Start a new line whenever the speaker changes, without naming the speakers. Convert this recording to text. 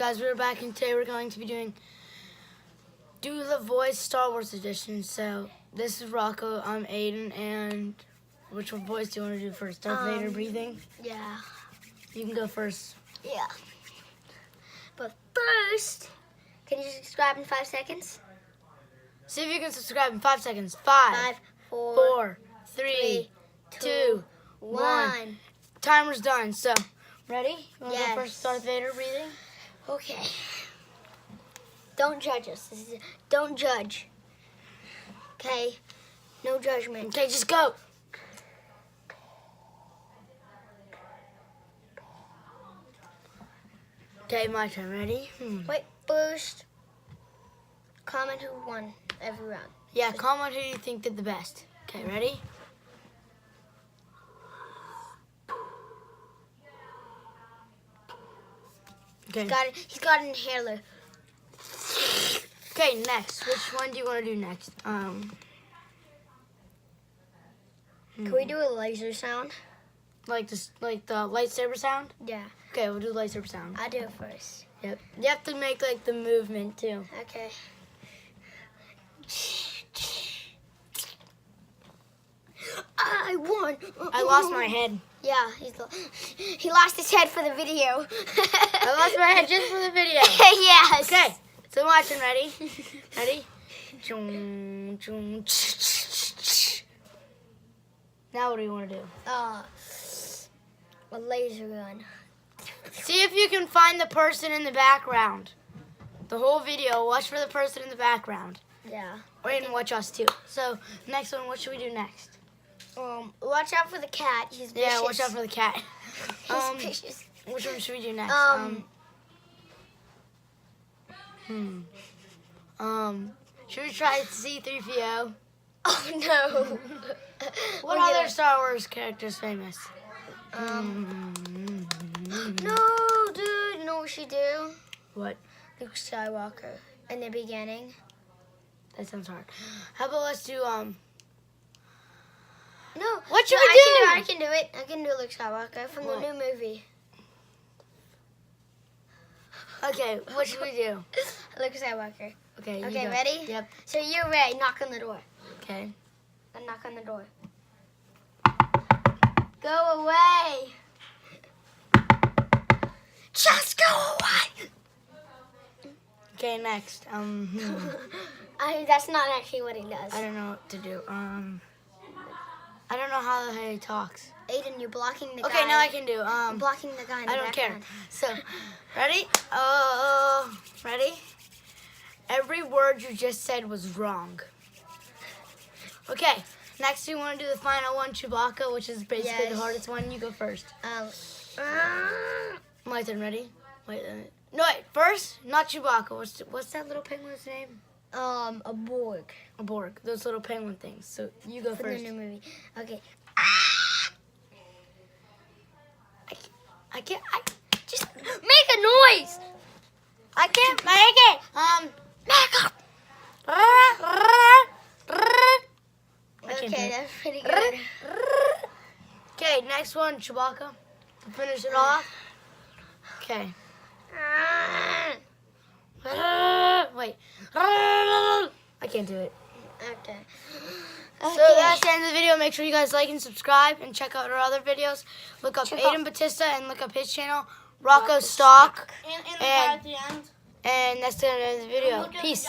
guys? We're back, and today we're going to be doing Do the Voice Star Wars Edition. So this is Rocco, I'm Aiden, and which voice do you want to do first? Darth Vader breathing?
Yeah.
You can go first.
Yeah. But first, can you subscribe in 5 seconds?
See if you can subscribe in 5 seconds. 5, 4, 3, 2, 1. Timer's done. So, ready? You want to go first, Darth Vader breathing?
Okay. Don't judge us. Don't judge. Okay? No judgment.
Okay, just go. Okay, my turn. Ready?
Wait, first, comment who won every round.
Yeah, comment who you think did the best. Okay, ready? Okay.
He's got an inhaler.
Okay, next. Which one do you want to do next?
Can we do a laser sound?
Like this, like the lightsaber sound?
Yeah.
Okay, we'll do the lightsaber sound.
I'll do it first.
Yep. You have to make like the movement too.
Okay. I won.
I lost my head.
Yeah, he lost his head for the video.
I lost my head just for the video.
Yes.
Okay, so watching. Ready? Ready? Now what do you want to do?
A laser gun.
See if you can find the person in the background. The whole video, watch for the person in the background.
Yeah.
And watch us too. So, next one, what should we do next?
Watch out for the cat. He's vicious.
Yeah, watch out for the cat.
He's vicious.
Which one should we do next? Should we try C-3PO?
Oh no.
What other Star Wars character's famous?
No, dude. You know what we should do?
What?
Luke Skywalker in the beginning.
That sounds hard. How about let's do
No.
What should we do?
I can do it. I can do Luke Skywalker from the new movie.
Okay, what should we do?
Luke Skywalker.
Okay.
Okay,
go.
ready?
Yep.
So you're ready. Knock on the door.
Okay.
And knock on the door. Go away. Just go away.
Okay, next.
That's not actually what he does.
I don't know what to do. I don't know how he talks.
Aiden, you're blocking the guy.
Okay, now I can do.
You're blocking the guy in the
I don't care.
background.
So, ready? Ready? Every word you just said was wrong. Okay, next we want to do the final one, Chewbacca, which is basically the hardest one. You go first. My turn. Ready? Wait. No, wait. First, not Chewbacca. What's that little penguin's name?
A Borg.
A Borg. Those little penguin things. So you go
For
first.
the new movie. Okay.
I can't.
Just make a noise.
I can't make it.
Okay, that's pretty good.
Okay, next one, Chewbacca. To finish it off. Okay. Wait. I can't do it.
Okay.
So that's the end of the video. Make sure you guys like and subscribe and check out our other videos. Look up Aiden Batista and look up his channel, Rocco Stock.
And the part at the end.
And that's the end of the video. Peace.